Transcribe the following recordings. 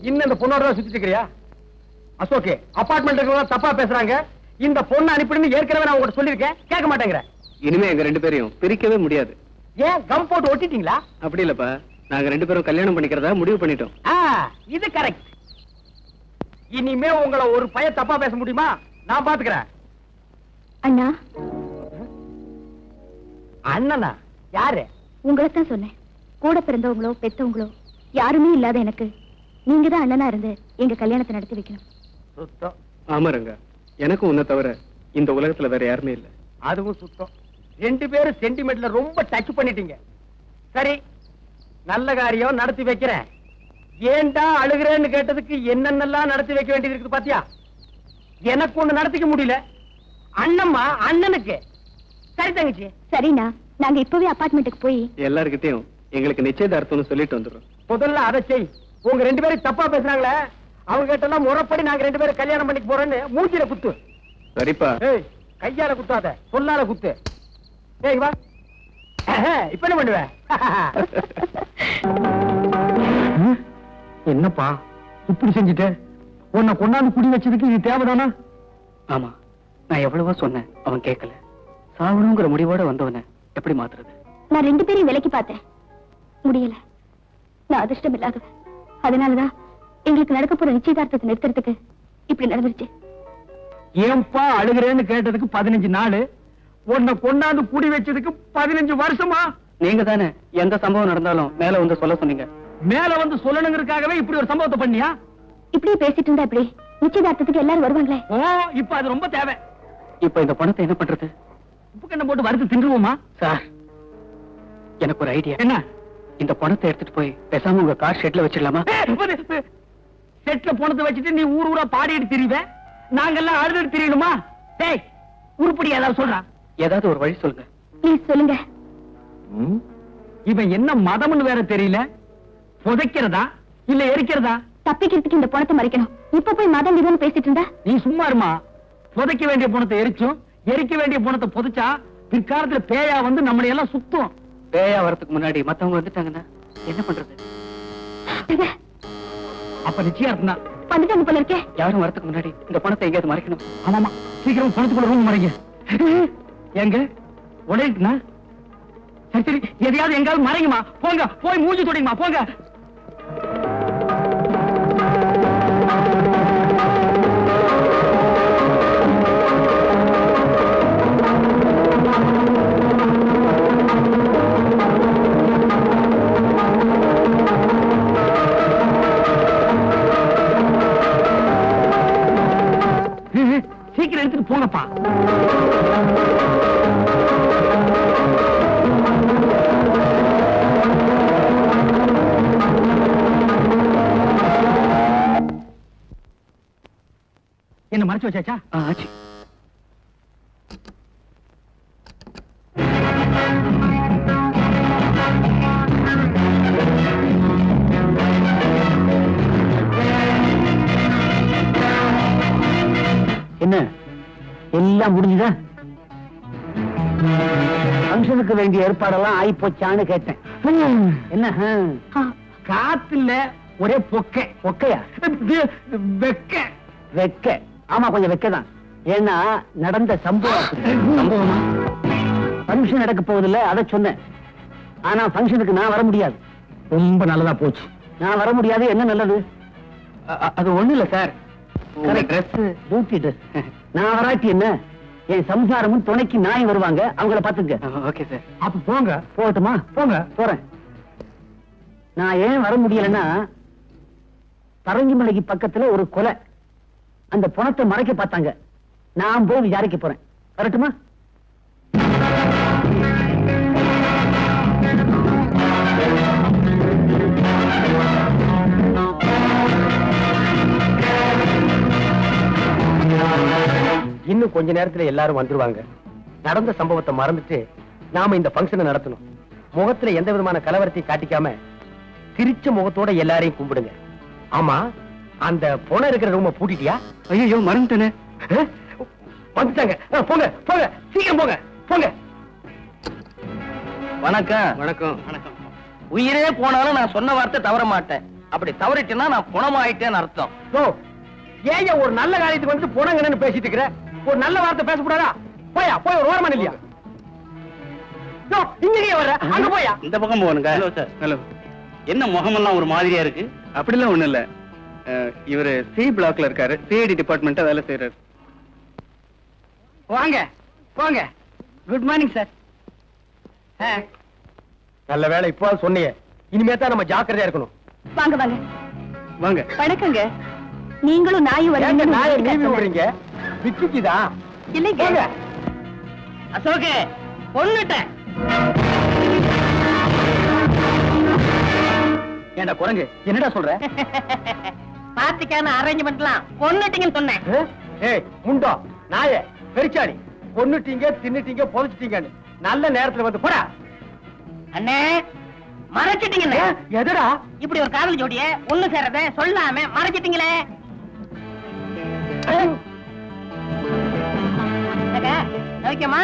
இன்னும் இந்த பொண்ணோட தான் சுத்திட்டு இருக்கிறியா? அசோகே, அபார்ட்மெண்ட் தப்பா பேசுறாங்க. இந்த பொண்ணு அனுப்பிடுன்னு ஏற்கனவே நான் உங்கள்கிட்ட சொல்லியிருக்கேன், கேட்க மாட்டேங்கிற. இனிமே எங்க 2 பேரையும் பிரிக்கவே முடியாது. ஏன் கம் போட்டு ஒட்டிட்டீங்களா? அப்படி இல்லப்பா, நாங்க 2 பேரும் கல்யாணம் பண்ணிக்கிறதா முடிவு பண்ணிட்டோம். இது கரெக்ட். இனிமே உங்களை ஒரு பைய தப்பா பேச முடியுமா? நான் பாத்துக்கிறேன். அண்ணா. அண்ணனா? யாரு? உங்களைத்தான் சொன்னேன். கூட பிறந்தவங்களோ பெத்தவங்களோ யாருமே இல்லாத எனக்கு நீங்க தான் அண்ணனா இருந்து எங்க கல்யாணத்தை நடத்தி வைக்கணும். சுத்தம். ஆமா ரங்கா, எனக்கும் உன்னை தவிர இந்த உலகத்துல வேற யாருமே இல்ல. அதுவும் சுத்தம். 2 பேரும் சென்டிமெண்ட்ல ரொம்ப டச் பண்ணிட்டீங்க. சரி, நல்ல காரியம் நடத்தி வைக்கிறேன். ஏன்டா அழுகிறேன்னு கேட்டதுக்கு என்னென்னலாம் நடத்தி வைக்க வேண்டியது இருக்குது பாத்தியா? எனக்கு ஒண்ணு நடத்திக்க முடியல, அண்ணம்மா அண்ணனுக்கு. சரி தங்கச்சி. சரிண்ணா, நாங்க இப்பவே அபார்ட்மெண்ட்டுக்கு போய் எல்லார்கிட்டயும் எங்களுக்கு நிச்சயதார்த்தம்னு சொல்லிட்டு வந்துடுறோம். முதல்ல அதை செய். உங்க 2 பேரும் தப்பா பேசுறாங்களே, அவங்க கிட்ட எல்லாம் முறைப்படி நாங்க 2 பேரும் கல்யாணம் பண்ணிக்க போறோன்னு மூஞ்சில குத்து. சரிப்பா. ஏய், கையால குத்தாத, சொல்லால குத்து. ஏய் வா. இப்ப என்ன பண்ணுவ? என்னப்பா இப்படி செஞ்சுட்ட? உன்னை கொண்டாந்து குடி வச்சதுக்கு இது தேவைதானா? ஆமா, நான் எவ்வளவோ சொன்னேன், அவன் கேட்கல. சாவணுங்கிற முடிவோட வந்தவன எப்படி மாத்துறது? நான் 2 பேரையும் விலைக்கு பார்த்தேன், முடியல. நான் அதிர்ஷ்டம் இல்லாதவ. அதனாலதான் எங்களுக்கு நடக்க போற நிச்சயதார்த்தத்தை நிறுத்துறதுக்கு இப்படி நடந்துருச்சு. ஏன்பா அழுகிறேன்னு கேட்டதுக்கு 15 நாள், உன்னை கொண்டாந்து குடி வச்சதுக்கு 15 வருஷமா? நீங்க தானே எந்த சம்பவம் நடந்தாலும் மேல வந்து சொல்ல சொன்னீங்க. மேல வந்து சொல்லணுங்கிறதுக்காகவே இப்படி ஒரு சம்பவத்தை பண்ணியா? இப்படியே பேசிட்டு இருந்தா இப்படி நிச்சயதார்த்தத்துக்கு எல்லாரும் வருவாங்களே. ஓ, இப்ப அது ரொம்ப தேவை. இப்ப இந்த பணத்தை என்ன பண்றது? உப்பு கண்ணை போட்டு வறுத்து தின்றுவோமா? சார், எனக்கு ஒரு ஐடியா. என்ன? இந்த பணத்தை எடுத்துட்டு போய் பேசாம உங்க கார் ஷெட்ல வச்சிடலாமா? செட்ல பணத்தை வச்சுட்டு நீ ஊர் ஊரா பாடிட்டு திரிவ, நாங்கெல்லாம் அழுதுட்டு திரியணுமா? டேய், உருப்படி ஏதாவது சொல்றான். ஏதாவது ஒரு வழி சொல்லுங்க. ப்ளீஸ் சொல்லுங்க. இவன் என்ன மதம்னு வேற தெரியல. புதைக்கிறதா இல்ல எரிக்கிறதா? தப்பிக்கிறதுக்கு இந்த பணத்தை மறைக்கணும். இப்ப போய் மதம் இதுன்னு பேசிட்டு இருந்தா? நீ சும்மா இருமா. புதைக்க வேண்டிய பணத்தை எரிச்சும் எரிக்க வேண்டிய பணத்தை புதைச்சா பிற்காலத்துல பேயா வந்து நம்மளை எல்லாம் சுத்தும். பேயா வரதுக்கு முன்னாடி மத்தவங்க வந்துட்டாங்கன்னா என்ன பண்றது? அப்ப நிச்சயம் தான் வந்துட்டாங்க போல இருக்கே. யாரும் வரதுக்கு முன்னாடி இந்த பணத்தை எங்கேயாவது மறைக்கணும். ஆமாமா, சீக்கிரம் பணத்துக்குள்ள ரூம் மறைங்க. எங்க உடையுதுனா? சரி சரி, எதையாவது எங்காவது மறைங்கம்மா. போங்க, போய் மூஞ்சி தொடைங்கம்மா, போங்க. சீக்கிரம் எடுத்துட்டு போங்கப்பா. என்ன மறைச்சு வச்சாச்சா? ஆச்சு. என்ன எல்லாம் முடிஞ்சுதா? ஃபங்க்ஷனுக்கு வேண்டிய ஏற்பாடெல்லாம் ஆயி போச்சான்னு கேட்டேன். என்ன காத்து இல்ல, ஒரே பொக்கை. பொக்கையா? வெக்க. வெக்க. ஆமா, கொஞ்சம் வெக்கதான். ஏன்னா நடந்த சம்பவமா? ஃபங்க்ஷன் நடக்க போவதில்ல, அதை சொன்னேன். ஆனா ஃபங்க்ஷனுக்கு நான் வர முடியாது. ரொம்ப நல்லதா போச்சு. நான் வர முடியாது. என்ன நல்லது? அது ஒண்ணு இல்ல சார், டியூட்டி ட்ரெஸ். நான் வராட்டி என்ன, என் சம்சாரமும் துணைக்கு நாய் வருவாங்க, அவங்கள பாத்துங்க. Okay sir. அப்ப போங்க. போகட்டுமா? போங்க. போறேன். நான் ஏன் வர முடியலன்னா, பரங்கிமலைக்கு பக்கத்துல ஒரு கொலை, அந்த பணத்தை மறைக்க பார்த்தாங்க. நான் போய் விசாரிக்க போறேன். வரட்டுமா? இன்னும் கொஞ்ச நேரத்துல எல்லாரும் வந்துருவாங்க. நடந்த சம்பவத்தை மறந்துட்டு நாம இந்த ஃபங்க்ஷனை நடத்தணும். முகத்துல எந்த விதமான கலவரத்தையும் காட்டிக்காம சிரிச்ச முகத்தோட எல்லாரையும் கும்பிடுங்க. ஆமா, அந்த பொணம் இருக்கிற ரூம பூட்டிட்டியா? ஐயோ, மறந்துட்டேனே. வந்துட்டாங்க. போங்க போங்க, சீக்கிரம் போங்க போங்க. வணக்கம். வணக்கம். வணக்கம். உயிரே போனாலும் நான் சொன்ன வார்த்தை தவற மாட்டேன். அப்படி தவறிட்டுனா நான் குணமாயிட்டேன்னு அர்த்தம். ஏன் ஒரு நல்ல காரியத்துக்கு வந்து புணங்கன்னு பேசிட்டு இருக்கிற? ஒரு நல்ல வார்த்தை பேசக்கூடாதா? போயா, போய் ஒரு ஓரமா இல்லையா? இங்கே வர்ற, அங்க போயா. இந்த பக்கம் போகணுங்க. ஹலோ. என்ன முகமெல்லாம் ஒரு மாதிரியா இருக்கு? அப்படிலாம் ஒண்ணும் இல்ல. இவரு சி பிளாக்ல இருக்காரு, சிஐடி டிபார்ட்மெண்ட்டா வேலை செய்யறாரு. வாங்க வாங்க. Good morning sir. நல்ல வேலை இப்போ சொன்னீங்க. இனிமே தான் நம்ம ஜாக்கிரதையா இருக்கணும். வாங்க வாங்க வாங்க. வணக்கங்க. நீங்களும் நாயும் ஏங்க நாயை நீவி வரீங்க? விடுறீங்க? பிச்சுக்குதா? இல்லைங்க. அசோகே கொன்னுட்டேன். ஏண்டா குரங்கு, என்னடா சொல்ற? பாத்துக்கான அரேஞ்ச்மெண்ட்லாம் கொன்னுட்டீங்கன்னு சொன்னேன். ஏய் முண்டோ நாயே பெருச்சாடி, கொன்னுட்டீங்க, தின்னுட்டீங்க, புதைச்சிட்டீங்கன்னு நல்ல நேரத்துல வந்து போடா. அண்ணே மறைச்சிட்டீங்கண்ணே. எதடா இப்படி ஒரு காதல் ஜோடிய ஒண்ணு சேர்றத சொல்லாம மறைச்சிட்டீங்களே. ஓகேமா?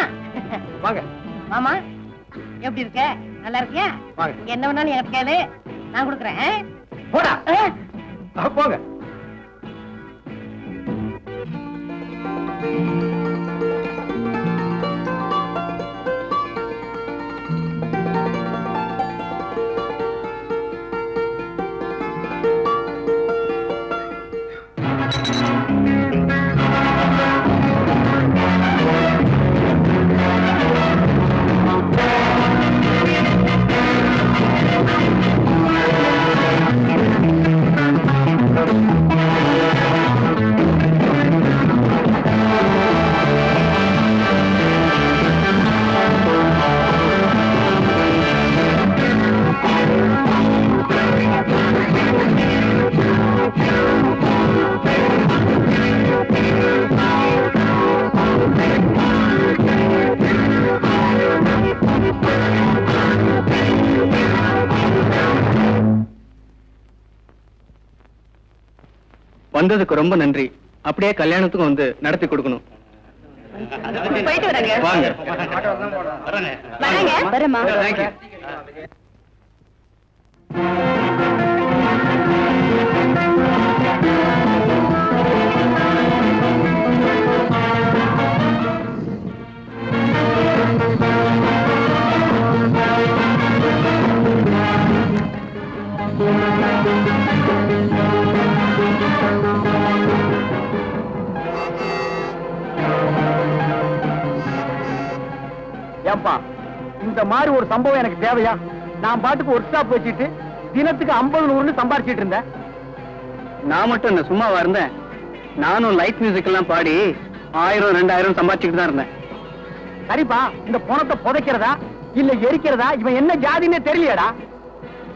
வாங்க மாமா எப்படி இருக்க? நல்லா இருக்கியா? வாங்க. என்ன வேணாலும் எனக்கு கேளு, நான் கொடுக்குறேன். போடா. போங்க. வந்ததுக்கு ரொம்ப நன்றி. அப்படியே கல்யாணத்துக்கும் வந்து நடத்தி கொடுக்கணும். போயிட்டு வரேங்க. வாங்க. வரேங்க. வரேம்மா. தேங்க்யூ. ஏப்பா, இந்த மாதிரி ஒரு சம்பவம் எனக்கு தேவையா? நான் பாட்டுக்கு ஒர்க் ஷாப் வச்சுட்டு தினத்துக்கு 50-100 சம்பாரிச்சிட்டு இருந்தேன். நான் மட்டும் என்ன சும்மாவா இருந்தேன்? நானும் லைட் மியூசிக் எல்லாம் பாடி 1000-2000 சம்பாதிச்சுட்டு தான் இருந்தேன். சரிப்பா, இந்த பணத்தை புதைக்கிறதா இல்ல எரிக்கிறதா இவன் என்ன ஜாதின்னே தெரியலடா.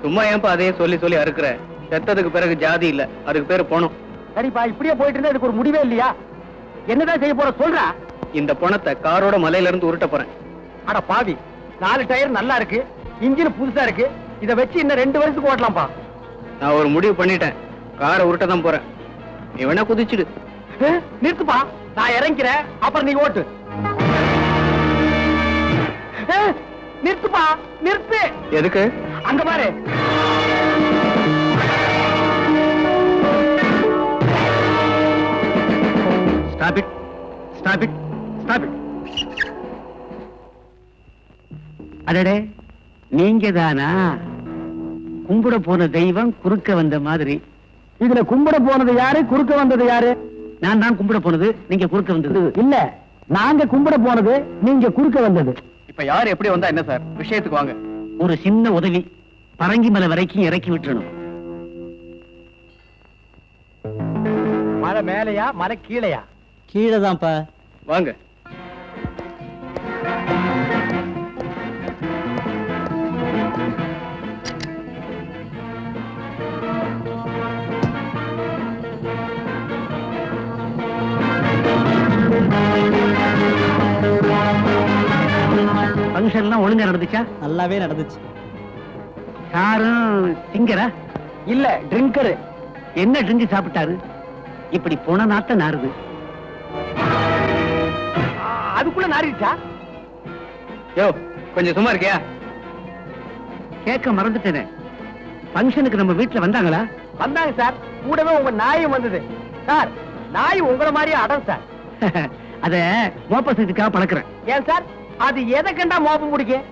சும்மா ஏன்பா அதே சொல்லி சொல்லி அறுக்குற? செத்ததுக்கு பிறகு ஜாதி இல்ல, அதுக்கு பேரு பணம். சரிப்பா, இப்படியே போயிட்டு இருந்தா இதுக்கு ஒரு முடிவே இல்லையா? என்னதான் செய்ய போற சொல்றா? இந்த பணத்தை காரோட மலையில இருந்து உருட்ட போறேன். அட பாவி, 4 டயர் நல்லா இருக்கு, இன்ஜின் புதுசா இருக்கு, இத வச்சு இன்னும் 2 வருஷத்துக்கு ஓட்டலாம்ப்பா. நான் ஒரு முடிவு பண்ணிட்டேன், காரை உருட்ட தான் போறேன். நீ வேணா குதிச்சிடு. நிறுத்துப்பா, நான் இறங்கிறேன், அப்புறம் நீ ஓட்டு. நிறுத்துப்பா, நிறுத்து. எதுக்கு? அங்க பாரு. Stop it. Stop it. Stop it. அடடே, நீங்க தானா? கும்பிட போன தெய்வம் குறுக்க வந்த மாதிரி. இதுல கும்பிட போனது யாரு, குறுக்க வந்தது யாரு? நான் தான் கும்பிட போனது, நீங்க குறுக்க வந்தது. இல்ல, நாங்க கும்பிட போனது, நீங்க குறுக்க வந்தது. இப்ப யார் எப்படி வந்தா என்ன சார்? விஷயத்துக்கு வாங்க. ஒரு சின்ன உதவி, பரங்கி மலை வரைக்கும் இறக்கி விட்டுறணும். மலை மேலையா, மலை கீழையா? கீழே தான்ப்பா. வாங்க. ஃபங்க்ஷன் எல்லாம் ஒழுங்கா நடந்துச்சா? நல்லாவே நடந்துச்சு. யாரும் சிங்கரா இல்ல ட்ரிங்கரு? என்ன ட்ரிங்க் சாப்பிட்டாரு? இப்படி போன நாத்த நாறுது. அதுக்குள்ள நாரிடுச்சா? யோ, கொஞ்சம் சும்மா இருக்கியா? கேட்க மறந்துட்டேனே, ஃபங்க்ஷனுக்கு நம்ம வீட்டுல வந்தாங்களா? வந்தாங்க சார். கூடவே உங்க நாயும் வந்தது சார். நாய் உங்கள மாதிரியே அடம் சார். அத மோப்ப சக்திக்காக பழக்கிறேன். ஏன் சார் அது எதை கண்டா மோப்பம் பிடிக்கும்?